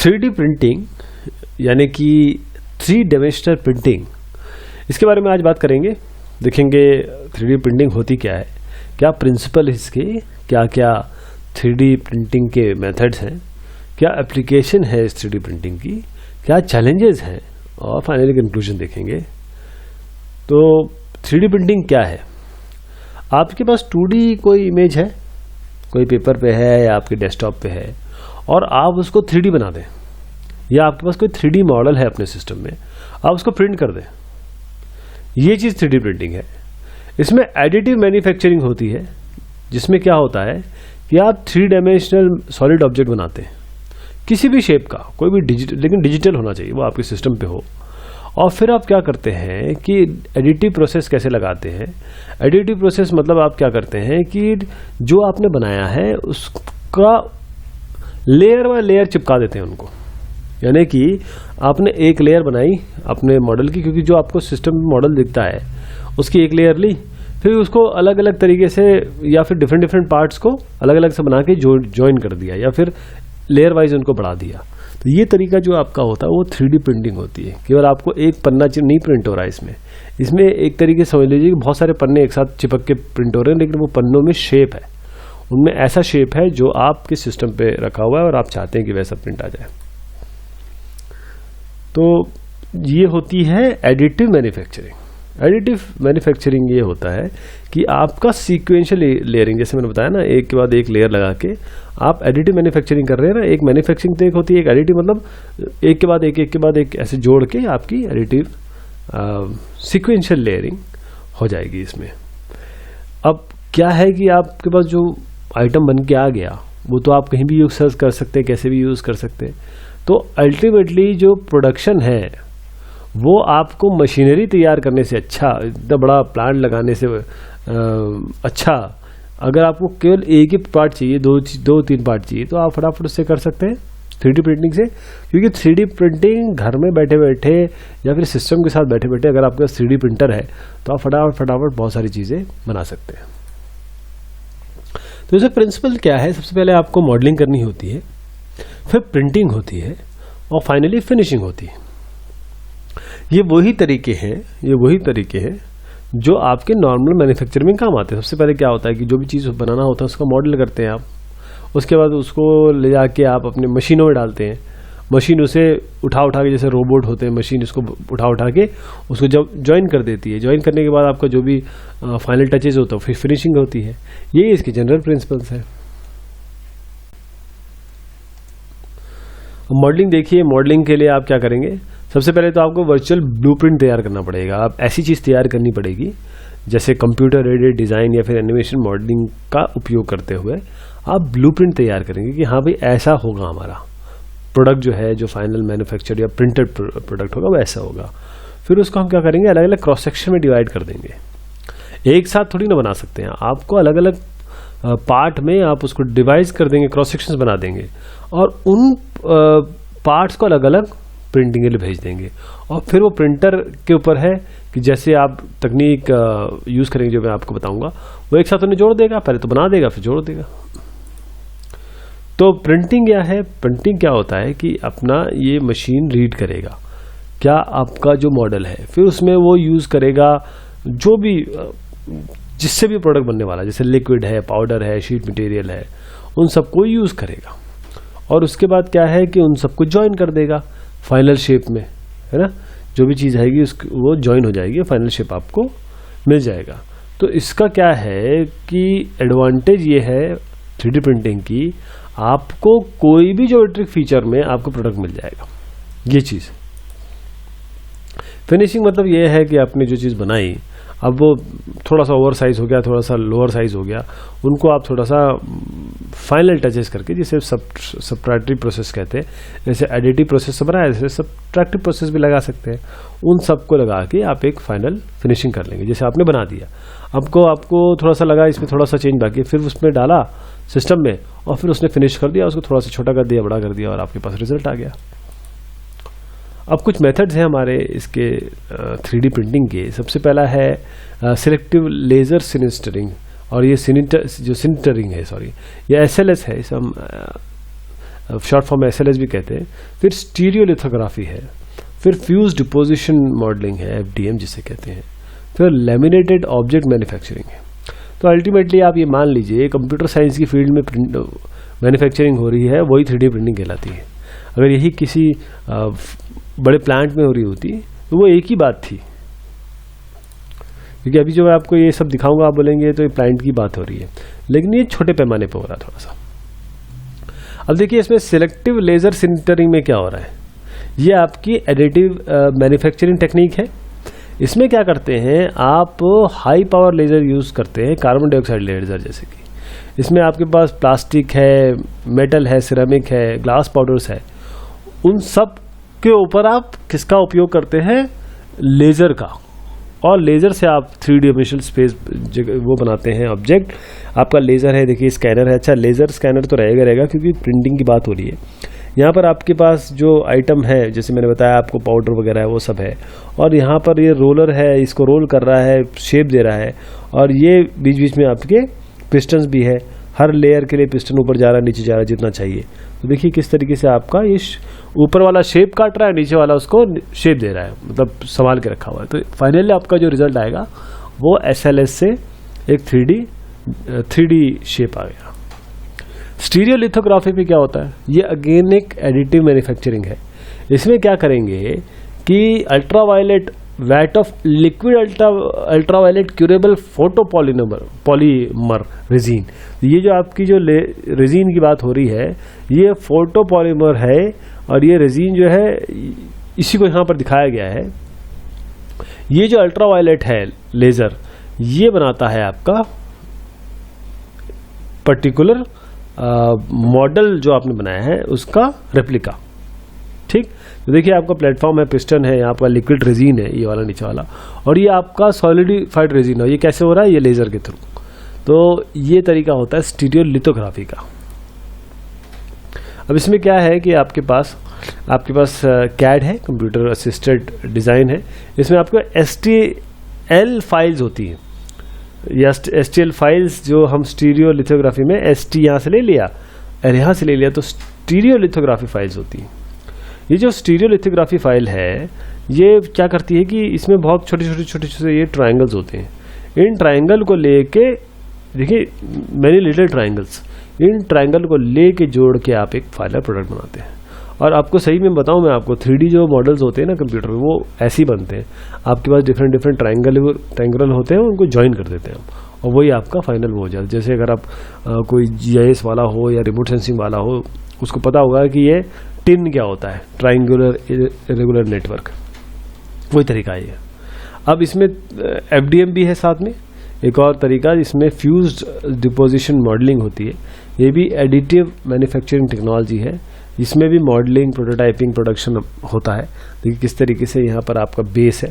3D printing यानी कि 3 dimensional printing, इसके बारे में आज बात करेंगे। देखेंगे 3D प्रिंटिंग होती क्या है, क्या प्रिंसिपल इसके, क्या क्या 3D प्रिंटिंग के मेथड्स हैं, क्या एप्लीकेशन है इस 3D प्रिंटिंग की, क्या चैलेंजेस हैं, और फाइनली कंक्लूजन देखेंगे। तो 3D प्रिंटिंग क्या है? आपके पास 2D कोई इमेज है, कोई पेपर पे है या आपके डेस्कटॉप पे है, और आप उसको 3D बना दें, या आपके पास कोई 3D मॉडल है अपने सिस्टम में, आप उसको प्रिंट कर दें, ये चीज़ 3D प्रिंटिंग है। इसमें एडिटिव मैन्युफैक्चरिंग होती है, जिसमें क्या होता है कि आप 3 डायमेंशनल सॉलिड ऑब्जेक्ट बनाते हैं, किसी भी शेप का, कोई भी डिजिटल, लेकिन डिजिटल होना चाहिए, वो आपके सिस्टम पे हो। और फिर आप क्या करते हैं कि एडिटिव प्रोसेस कैसे लगाते हैं। एडिटिव प्रोसेस मतलब आप क्या करते हैं कि जो आपने बनाया है उसका लेयर बाय लेयर चिपका देते हैं उनको, यानी कि आपने एक लेयर बनाई अपने मॉडल की, क्योंकि जो आपको सिस्टम में मॉडल दिखता है उसकी एक लेयर ली, फिर उसको अलग अलग तरीके से या फिर डिफरेंट पार्ट्स को अलग अलग से बना के ज्वाइन कर दिया, या फिर लेयर वाइज उनको बढ़ा दिया। तो ये तरीका जो आपका होता है वो 3D प्रिंटिंग होती है। केवल आपको एक पन्ना नहीं प्रिंट हो रहा है इसमें एक तरीके समझ लीजिए कि बहुत सारे पन्ने एक साथ चिपक के प्रिंट हो रहे हैं, लेकिन वो पन्नों में शेप है, उनमें ऐसा शेप है जो आपके सिस्टम पे रखा हुआ है और आप चाहते हैं कि वैसा प्रिंट आ जाए। तो ये होती है एडिटिव मैन्युफैक्चरिंग। एडिटिव मैन्युफैक्चरिंग ये होता है कि आपका सीक्वेंशियल लेयरिंग, जैसे मैंने बताया ना, एक के बाद एक लेयर लगा के आप एडिटिव मैन्युफैक्चरिंग कर रहे हैं ना। एक मैन्युफैक्चरिंग तो एक होती है, एक एडिटिव मतलब एक के बाद एक ऐसे जोड़ के आपकी एडिटिव सीक्वेंशियल लेयरिंग हो जाएगी इसमें। अब क्या है कि आपके पास जो आइटम बन के आ गया वो तो आप कहीं भी यूज कर सकते हैं, कैसे भी यूज कर सकते हैं। तो अल्टीमेटली जो प्रोडक्शन है वो आपको मशीनरी तैयार करने से अच्छा, इतना बड़ा प्लांट लगाने से अच्छा, अगर आपको केवल एक ही पार्ट चाहिए, दो तीन पार्ट चाहिए, तो आप फटाफट उससे कर सकते हैं 3D प्रिंटिंग से। क्योंकि 3D प्रिंटिंग घर में बैठे बैठे या फिर सिस्टम के साथ बैठे बैठे अगर आपके पास 3D प्रिंटर है तो आप फटाफट बहुत सारी चीज़ें बना सकते हैं। तो इसका प्रिंसिपल क्या है? सबसे पहले आपको मॉडलिंग करनी होती है, फिर प्रिंटिंग होती है, और फाइनली फिनिशिंग होती है। ये वही तरीके हैं जो आपके नॉर्मल मैन्युफैक्चरिंग में काम आते हैं। सबसे पहले क्या होता है कि जो भी चीज़ बनाना होता है उसका मॉडल करते हैं आप, उसके बाद उसको ले जाके आप अपने मशीनों में डालते हैं, मशीन उसे उठा के, जैसे रोबोट होते हैं, मशीन उसको उठा के उसको जब ज्वाइन कर देती है। ज्वाइन करने के बाद आपका जो भी फाइनल टचेज होता है फिर फिनिशिंग होती है। यही इसके जनरल प्रिंसिपल्स है। मॉडलिंग देखिए, मॉडलिंग के लिए आप क्या करेंगे? सबसे पहले तो आपको वर्चुअल ब्लूप्रिंट तैयार करना पड़ेगा। आप ऐसी चीज़ तैयार करनी पड़ेगी जैसे कंप्यूटर एडेड डिज़ाइन या फिर एनिमेशन मॉडलिंग का उपयोग करते हुए आप ब्लूप्रिंट तैयार करेंगे कि हाँ भाई ऐसा होगा हमारा प्रोडक्ट, जो है जो फाइनल मैन्युफैक्चर या प्रिंटेड प्रोडक्ट होगा वो ऐसा होगा। फिर उसको हम क्या करेंगे? अलग अलग क्रॉस सेक्शन में डिवाइड कर देंगे। एक साथ थोड़ी ना बना सकते हैं, आपको अलग अलग पार्ट में आप उसको डिवाइड कर देंगे, क्रॉस सेक्शंस बना देंगे, और उन पार्ट्स को अलग अलग प्रिंटिंग के लिए भेज देंगे। और फिर वो प्रिंटर के ऊपर है कि जैसे आप तकनीक यूज करेंगे जो मैं आपको बताऊंगा, वो एक साथ उन्हें जोड़ देगा, पहले तो बना देगा फिर जोड़ देगा। तो प्रिंटिंग क्या है? प्रिंटिंग क्या होता है कि अपना ये मशीन रीड करेगा क्या आपका जो मॉडल है, फिर उसमें वो यूज करेगा जो भी जिससे भी प्रोडक्ट बनने वाला, जैसे लिक्विड है, पाउडर है, शीट मटेरियल है, उन सबको यूज करेगा। और उसके बाद क्या है कि उन सबको ज्वाइन कर देगा फाइनल शेप में, है ना। जो भी चीज़ आएगी वो ज्वाइन हो जाएगी, फाइनल शेप आपको मिल जाएगा। तो इसका क्या है कि एडवांटेज ये है 3D प्रिंटिंग की, आपको कोई भी ज्योमेट्रिक फीचर में आपको प्रोडक्ट मिल जाएगा। ये चीज़ फिनिशिंग मतलब ये है कि आपने जो चीज़ बनाई, अब वो थोड़ा सा ओवर साइज हो गया, थोड़ा सा लोअर साइज हो गया, उनको आप थोड़ा सा फाइनल टचेस करके, जिसे सब्ट्रैक्टिव प्रोसेस कहते हैं, जैसे एडिटिव प्रोसेस से बनाया जैसे सब्ट्रैक्टिव प्रोसेस भी लगा सकते हैं, उन सबको लगा के आप एक फाइनल फिनिशिंग कर लेंगे। जैसे आपने बना दिया, आपको थोड़ा सा लगा इसमें थोड़ा सा चेंज बाकी, फिर उसमें डाला सिस्टम में और फिर उसने फिनिश कर दिया, उसको थोड़ा सा छोटा कर दिया, बड़ा कर दिया, और आपके पास रिजल्ट आ गया। अब कुछ मेथड्स हैं हमारे इसके 3D प्रिंटिंग के। सबसे पहला है सिलेक्टिव लेज़र सिनिस्टरिंग, और ये जो सिंटरिंग है, सॉरी, ये SLS है, इसे हम शॉर्ट फॉर्म SLS भी कहते हैं, फिर स्टीरियोलिथोग्राफी है, फिर फ्यूज डिपोजिशन मॉडलिंग है, FDM जिसे कहते हैं, फिर लैमिनेटेड ऑब्जेक्ट मैन्युफैक्चरिंग है। तो अल्टीमेटली आप ये मान लीजिए कंप्यूटर साइंस की फील्ड में मैन्युफैक्चरिंग हो रही है, वही 3D प्रिंटिंग कहलाती है। अगर यही किसी बड़े प्लांट में हो रही होती तो वो एक ही बात थी, क्योंकि अभी जो मैं आपको ये सब दिखाऊंगा आप बोलेंगे तो ये प्लांट की बात हो रही है, लेकिन ये छोटे पैमाने पर हो रहा है थोड़ा सा। अब देखिए इसमें सिलेक्टिव लेजर सिंटरिंग में क्या हो रहा है, ये आपकी एडिटिव मैन्युफैक्चरिंग टेक्निक है। इसमें क्या करते हैं, आप हाई पावर लेजर यूज करते हैं, कार्बन डाइऑक्साइड लेजर जैसे कि इसमें आपके पास प्लास्टिक है, मेटल है, सिरेमिक है, ग्लास पाउडर्स है, उन सब के ऊपर आप किसका उपयोग करते हैं, लेजर का, और लेजर से आप 3 डायमेंशनल स्पेस वो बनाते हैं ऑब्जेक्ट। आपका लेजर है, देखिए स्कैनर है, अच्छा लेजर स्कैनर तो रहेगा क्योंकि प्रिंटिंग की बात हो रही है। यहाँ पर आपके पास जो आइटम है, जैसे मैंने बताया आपको पाउडर वगैरह है वो सब है, और यहाँ पर ये रोलर है, इसको रोल कर रहा है, शेप दे रहा है, और ये बीच बीच में आपके पिस्टन्स भी है, हर लेयर के लिए पिस्टन ऊपर जा रहा है, नीचे जा रहा है जितना चाहिए। तो देखिए किस तरीके से आपका ये ऊपर वाला शेप काट रहा है, नीचे वाला उसको शेप दे रहा है, मतलब संभाल के रखा हुआ है। तो फाइनली आपका जो रिजल्ट आएगा वो SLS से एक 3D शेप आ गया। स्टीरियोलिथोग्राफी में क्या होता है, ये अगेन एक एडिटिव मैन्युफैक्चरिंग है। इसमें क्या करेंगे कि ultraviolet vat of liquid ultraviolet curable photo polymer resin, ये जो आपकी जो रेजिन की बात हो रही है ये फोटो पॉलीमर है, और ये रेजिन जो है इसी को यहाँ पर दिखाया गया है। ये जो अल्ट्रावायलेट है लेजर, ये बनाता है आपका पर्टिकुलर मॉडल जो आपने बनाया है उसका रेप्लिका। ठीक, तो देखिए आपका प्लेटफॉर्म है, पिस्टन है, यहाँ पर लिक्विड रेजिन है, ये वाला नीचे वाला, और ये आपका सॉलिडिफाइड रेजिन है। ये कैसे हो रहा है, ये लेजर के थ्रू। तो ये तरीका होता है स्टीरियोलिथोग्राफी का। अब इसमें क्या है कि आपके पास CAD है, कंप्यूटर असिस्टेड डिज़ाइन है। इसमें आपको STL फाइल्स होती हैं, या STL फाइल्स जो हम स्टीरियोलिथोग्राफी में ST यहाँ से ले लिया और यहाँ से ले लिया, तो स्टीरियोलिथोग्राफी फाइल्स होती हैं। ये जो स्टीरियोलिथोग्राफी फाइल है ये क्या करती है कि इसमें बहुत छोटे छोटे ये ट्रायंगल्स होते हैं। इन ट्रायंगल को लेके, देखिए many little triangles, in triangle को लेके जोड़ के आप एक फाइनल प्रोडक्ट बनाते हैं। और आपको सही में बताऊं मैं आपको, 3D जो मॉडल्स होते हैं ना कंप्यूटर में, वो ऐसे ही बनते हैं। आपके पास डिफरेंट ट्रायंगल होते हैं, उनको ज्वाइन कर देते हैं और वही आपका फाइनल वो हो जाता है। जैसे अगर आप कोई GIS वाला हो या रिमोट सेंसिंग वाला हो, उसको पता होगा कि ये टिन क्या होता है, ट्रायंगुलर इरेगुलर नेटवर्क, वही तरीका है ये। अब इसमें FDM भी है साथ में, एक और तरीका जिसमें फ्यूज्ड डिपोजिशन मॉडलिंग होती है। ये भी एडिटिव मैन्युफैक्चरिंग टेक्नोलॉजी है, इसमें भी मॉडलिंग, प्रोटोटाइपिंग, प्रोडक्शन होता है। देखिए किस तरीके से यहाँ पर आपका बेस है,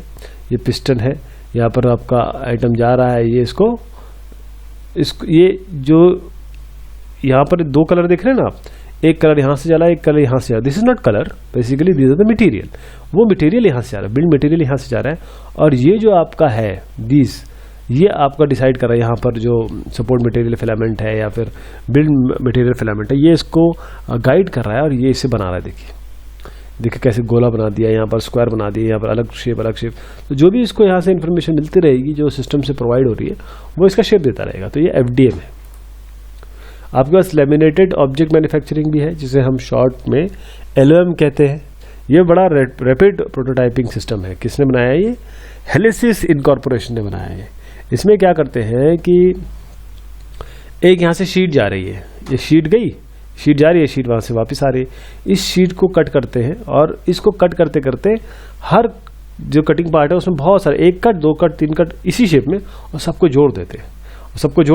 ये पिस्टन है, यहाँ पर आपका आइटम जा रहा है, ये इसको ये जो यहाँ पर 2 कलर देख रहे हैं ना आप, एक कलर यहाँ से जा रहा है, एक कलर यहाँ से जा रहा है। This is not colour, basically this is the material. वो मटेरियल यहाँ से जा रहा है, बिल्ड मटेरियल यहाँ से जा रहा है, और ये जो आपका है दिस, ये आपका डिसाइड कर रहा है यहाँ पर जो सपोर्ट मटेरियल फिलामेंट है या फिर बिल्ड मटेरियल फिलामेंट है, ये इसको गाइड कर रहा है और ये इसे बना रहा है। देखिए कैसे गोला बना दिया, यहाँ पर स्क्वायर बना दिया, यहाँ पर अलग शेप। तो जो भी इसको यहाँ से इन्फॉर्मेशन मिलती रहेगी जो सिस्टम से प्रोवाइड हो रही है, वो इसका शेप देता रहेगा। तो ये FDM है। आपके पास लैमिनेटेड ऑब्जेक्ट मैन्युफैक्चरिंग भी है, जिसे हम शॉर्ट में LOM कहते हैं। ये बड़ा रैपिड प्रोटोटाइपिंग सिस्टम है। किसने बनाया है ये? हेलिसिस इनकॉर्पोरेशन ने बनाया है। इसमें क्या करते हैं कि एक यहाँ से शीट जा रही है, ये शीट गई, शीट जा रही है, शीट वहाँ से वापस आ रही है। इस शीट को कट करते हैं और इसको कट करते करते हर जो कटिंग पार्ट है उसमें बहुत सारे 1 कट 2 कट 3 कट इसी शेप में, और सबको जोड़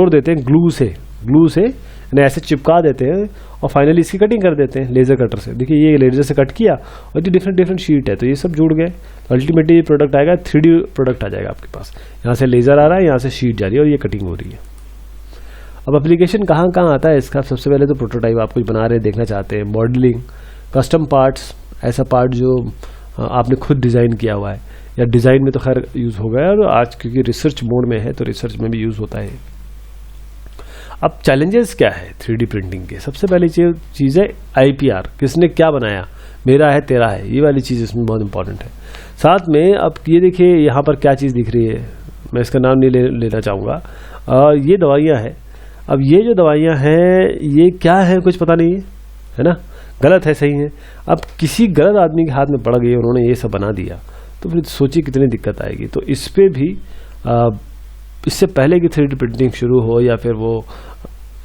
देते हैं ग्लू से ऐसे चिपका देते हैं और फाइनली इसकी कटिंग कर देते हैं लेजर कटर से। देखिए ये लेजर से कट किया और ये डिफरेंट शीट है, तो ये सब जुड़ गए। तो अल्टीमेटली ये प्रोडक्ट आएगा, 3D प्रोडक्ट आ जाएगा आपके पास। यहाँ से लेजर आ रहा है, यहाँ से शीट जा रही है और ये कटिंग हो रही है। अब एप्लीकेशन कहाँ आता है इसका? सबसे पहले तो प्रोटोटाइप आप कुछ बना रहे देखना चाहते हैं, मॉडलिंग, कस्टम पार्ट्स, ऐसा पार्ट जो आपने खुद डिज़ाइन किया हुआ है, या डिज़ाइन में तो खैर यूज़ हो गया, और आज क्योंकि रिसर्च मोड में है तो रिसर्च में भी यूज़ होता है। अब चैलेंजेस क्या है 3D प्रिंटिंग के? सबसे पहली चीज़ है IPR, किसने क्या बनाया, मेरा है तेरा है, ये वाली चीज़ इसमें बहुत इंपॉर्टेंट है। साथ में अब ये देखिए यहाँ पर क्या चीज़ दिख रही है, मैं इसका नाम नहीं लेना चाहूँगा, ये दवाइयाँ हैं। अब ये जो दवाइयाँ हैं ये क्या है कुछ पता नहीं है ना, गलत है सही है। अब किसी गलत आदमी के हाथ में पड़ गई, उन्होंने ये सब बना दिया, तो फिर सोचिए कितनी दिक्कत आएगी। तो इस पर भी इससे पहले कि 3D प्रिंटिंग शुरू हो या फिर वो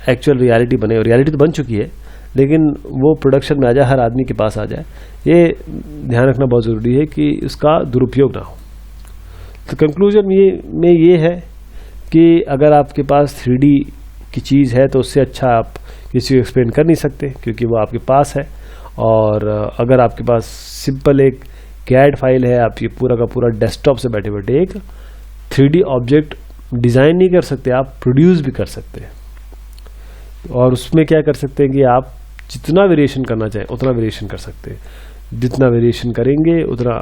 एक्चुअल रियलिटी बने, और रियलिटी तो बन चुकी है लेकिन वो प्रोडक्शन में आ जाए, हर आदमी के पास आ जाए, ये ध्यान रखना बहुत ज़रूरी है कि उसका दुरुपयोग ना हो। तो कंक्लूजन में ये है कि अगर आपके पास 3D की चीज़ है तो उससे अच्छा आप किसी को एक्सप्लेन कर नहीं सकते, क्योंकि वो आपके पास है। और अगर आपके पास सिंपल एक CAD फाइल है, आप ये पूरा का पूरा डेस्कटॉप से बैठे बैठे एक 3D ऑब्जेक्ट डिज़ाइन नहीं कर सकते, आप प्रोड्यूस भी कर सकते हैं। और उसमें क्या कर सकते हैं कि आप जितना वेरिएशन करना चाहें उतना वेरिएशन कर सकते हैं। जितना वेरिएशन करेंगे उतना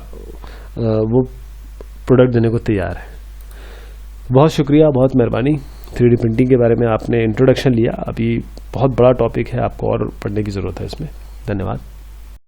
वो प्रोडक्ट देने को तैयार है। बहुत शुक्रिया, बहुत मेहरबानी। 3D प्रिंटिंग के बारे में आपने इंट्रोडक्शन लिया, अभी बहुत बड़ा टॉपिक है, आपको और पढ़ने की ज़रूरत है इसमें। धन्यवाद।